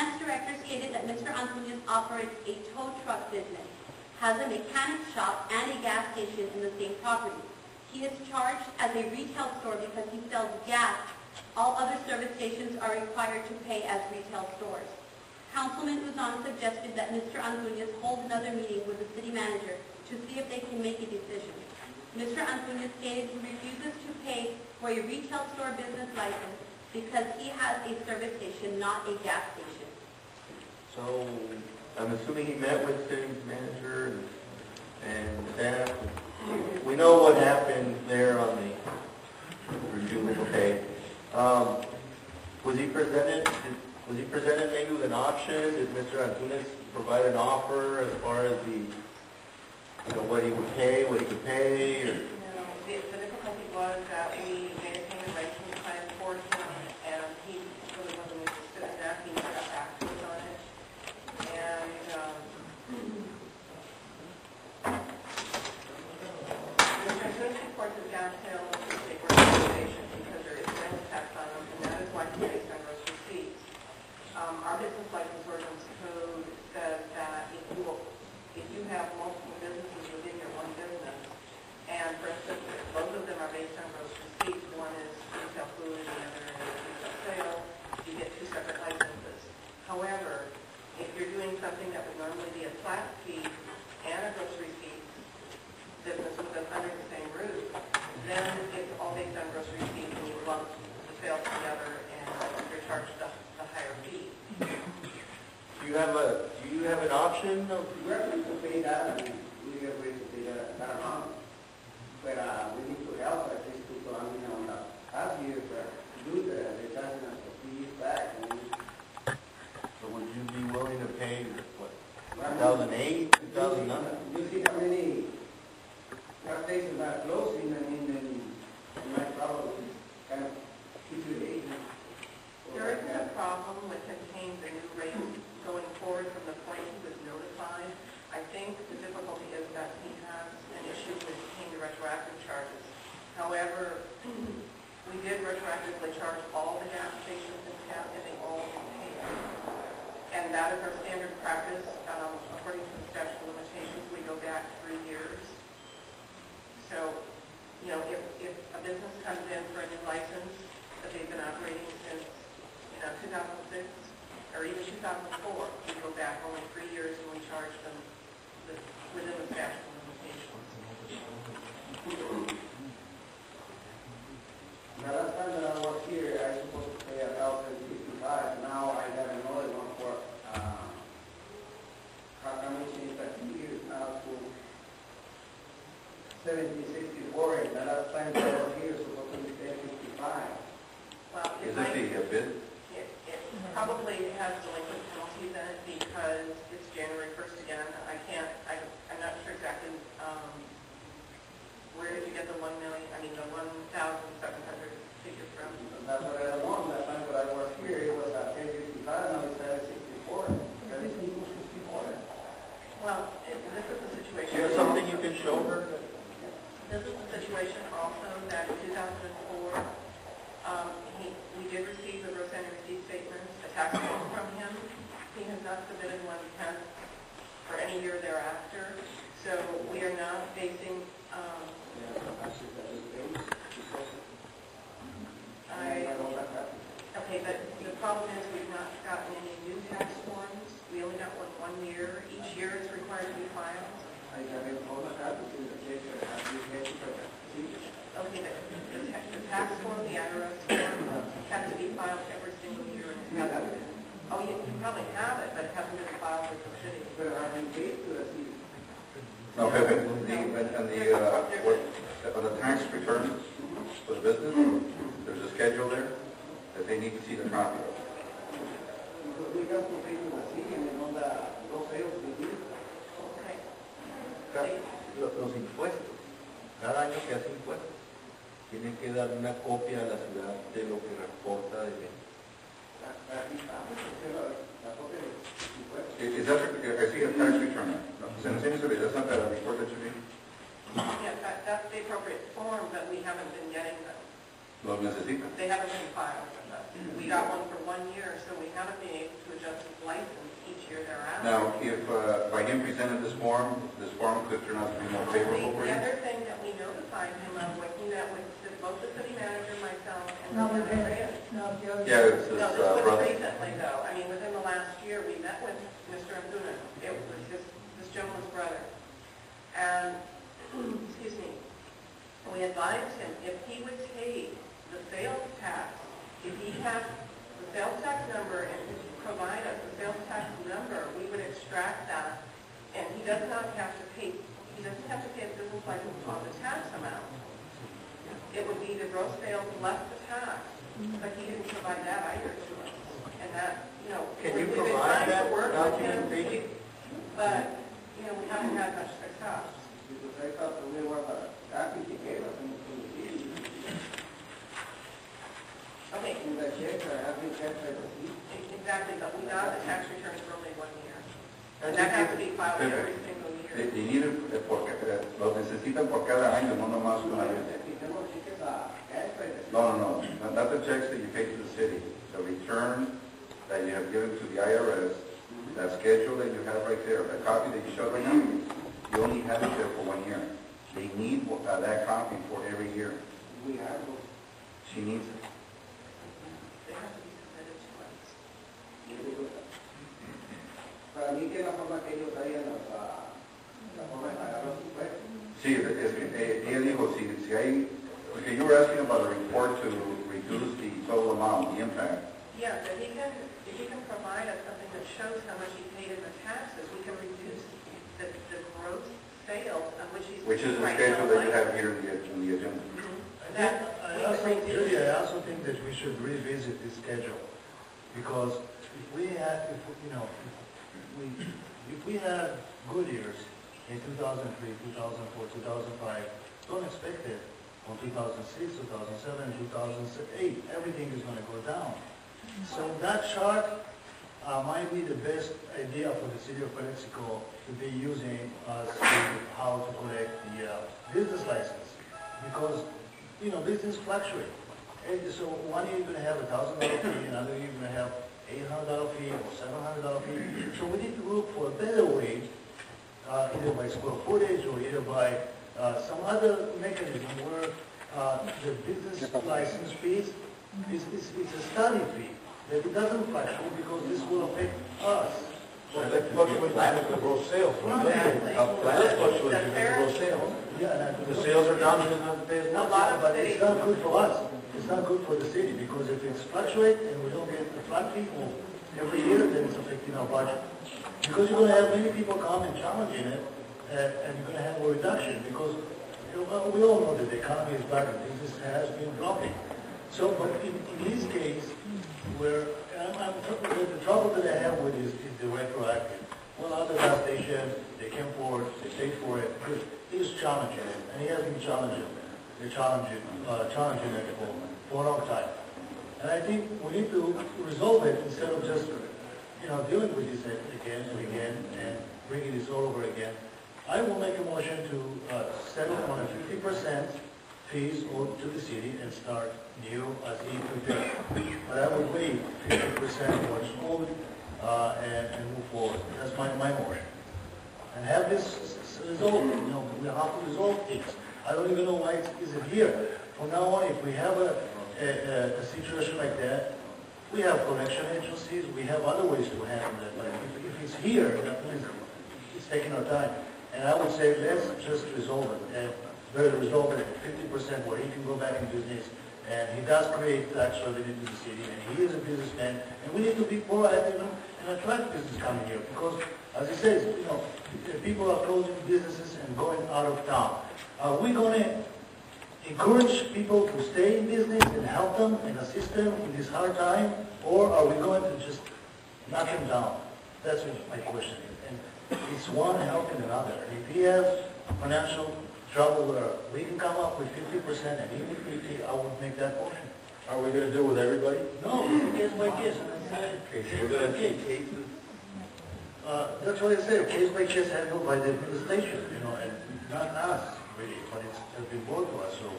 finance director stated that Mr. Antunes operates a tow truck business, has a mechanic shop, and a gas station in the same property. He is charged as a retail store because he sells gas. All other service stations are required to pay as retail stores. Councilman Uzan suggested that Mr. Antunes hold another meeting with the city manager to see if they can make a decision. Mr. Antunes stated he refuses to pay for a retail store business license because he has a service station, not a gas station. So I'm assuming he met with the city manager and staff. We know what happened there on the refusal to pay. Was he presented maybe with an option? Did Mr. Antunes provide an offer as far as what he would pay, what he could pay? Or? No, the difficulty was that we made a payment arrangement plan for him, and he really wasn't interested in that. He never got back to us on it. And Mr. Antunes reports his downhill to state organization because there is sales tax on them, and that is why he pays on those receipts. Our business license ordinance code says that if you have multiple businesses within your one business, and for instance, both of them are based on gross receipts, one is retail food and the other is retail sale, you get two separate licenses. However, if you're doing something that would normally be a flat fee and a gross receipt business with them under the same roof, then it's all based on gross receipt and you lump the sales together and you're charged the higher fee. Do you have an option? We are going to pay that, and we are going to pay that amount. But we need to help at least to on the past year, do the charging of the fees back. So would you be willing to pay, what, 2008, 2009? You see how many gas stations are closing, and then you might probably kind of keep your age. There is no problem with him paying the new rate going forward from the point he was notified. I think the difficulty is that he has an issue with paying the retroactive charges. However, we did retroactively charge all the gas stations in town, and they all paid. And that is our standard practice. According to the statute of limitations, we go back 3 years. So, if a business comes in for a new license that they've been operating since 2006 or even 2004, we go back only 3 years and we charge them within the statute of limitations. The last time that I was here, I was supposed to pay $1,055. Now I got another one for how come we changed that 2 years now to $1,764? And the last time that I was here, supposed to be $1,055. Well, Is it the bid? It probably has delinquent penalties in it because it's January 1st again. I'm not sure exactly where did you get the 1 million, the 1,700 figure from? That's what I don't know. That time when I was here, it was at $1,055. Now it's at $1,064. Well, this is the situation. Do you have something you can show her? This is the situation also that in 2004, we did receive the gross annual receipt statements, a tax bill from him. He has not submitted one for any year thereafter. So we are now facing, okay, but the problem is we've not gotten any new tax forms. We only got one year. Each year it's required to be filed. Okay, the tax form, the IRS form, has to be filed every single year. Oh, you probably have it, but it hasn't been filed with the city. No, on the tax returns for the business, there's a schedule there that they need to see the copy of. We got to pay to the city and on those sales we do. Okay. Los impuestos, cada año que hace impuestos, tienen que dar una copia a la ciudad de lo que reporta de ventas. Is that, I see a tax return. No, that's not the report that you need? Yes, that's the appropriate form, but we haven't been getting them. Lo necesitan. They haven't been filed with us. We got one for 1 year, so we haven't been able to adjust the Now, if by him presented this form could turn out to be more favorable for The you? other thing that we notified him of when he met with both the city manager, myself, and No, the we didn't. mayor. No, the other. Yeah, it's his No, this was brother. recently though. I mean, within the last year, we met with Mr. Abuna. It was this gentleman's brother. And, excuse me, we advised him if he would take the sales tax, if he has the sales tax number and could provide us the sales tax number, we would extract that. And he does not have to pay, he doesn't have to pay a business license on the tax amount. It would be the gross sales less the tax, but he didn't provide that either to us. And that, you know, Can you we've been provide trying to that work with him, documentation? but, you know, we haven't had much success. Because I thought we were happy to get us in the city. Okay, In the checks, I have been checked by the city. exactly, but we got the tax returns for only 1 year. And that has to be filed every single year. They need it lo necesitan por cada año, no nomás una vez. Tenemos cheques a cash by the city. No, not the checks that you pay to the city. The return that you have given to the IRS, that schedule that you have right there, that copy that you showed right now, you only have it there for 1 year. They need that copy for every year. We have those. She needs it. They have to be submitted to us. Para mí que la forma que ellos hayan la forma de pagar los impuestos. Sí, es que ella dijo, si hay, porque you were asking about a report to reduce the total amount, the impact. Yes, if he can provide us something that shows how much he paid in the taxes, we can reduce the gross sales on which he's. Which is the right schedule now, that you like- have here in the agenda. That we can reduce. Judy, I also think that we should revisit this schedule, because if we had, if we had good years in 2003, 2004, 2005, don't expect it on 2006, 2007, 2008. Everything is going to go down. So that chart might be the best idea for the city of Calexico to be using as to how to collect the business license, because business fluctuate. And so one year you're going to have $1,000 fee, another year you're going to have $800 fee or $700 fee. So we need to look for a better way, either by square footage or either by some other mechanism where the business license fees is a starting fee, that it doesn't fluctuate because this will affect us. Well, that fluctuates with the gross sales. Exactly. That fluctuates with the gross sales. Yeah, The sales are down, it doesn't have to pay as A much. lot of but it's cities, not good for us. It's not good for the city, because if it's fluctuate and we don't get the flat fee every year, then it's affecting our budget. Because you're going to have many people come and challenging it, and you're going to have a reduction, because we all know that the economy is bad and business has been dropping. So, but in his case, where the trouble that I have with is the retroactive. Well, other gas stations, they came forward, they paid for it, because he's challenging it, and he has been challenging it. They're challenging it for a long time. And I think we need to resolve it instead of just, dealing with this again and again and bringing this all over again. I will make a motion to settle on a 50% fees owed to the city and start new as he prepared. But I would waive 50% what's owed and move forward. That's my motion. And have this resolved. We have to resolve things. I don't even know why it isn't here. From now on, if we have a situation like that, we have collection agencies, we have other ways to handle it. But if it's here, that means it's taking our time. And I would say let's just resolve it. And better resolve it at 50% where he can go back in business. And he does create tax revenue to the city, and he is a businessman. And we need to be proactive and attract business coming here, because, as he says, people are closing businesses and going out of town. Are we going to encourage people to stay in business and help them and assist them in this hard time, or are we going to just knock them down? That's my question. And it's one helping another. If he has financial trouble where we can come up with 50% and he would 50, I would make that motion. Are we going to do it with everybody? No, case by case. We're going to take cases. That's what I say, case by case handled by the administration, and not us, really, but it's been brought to us. So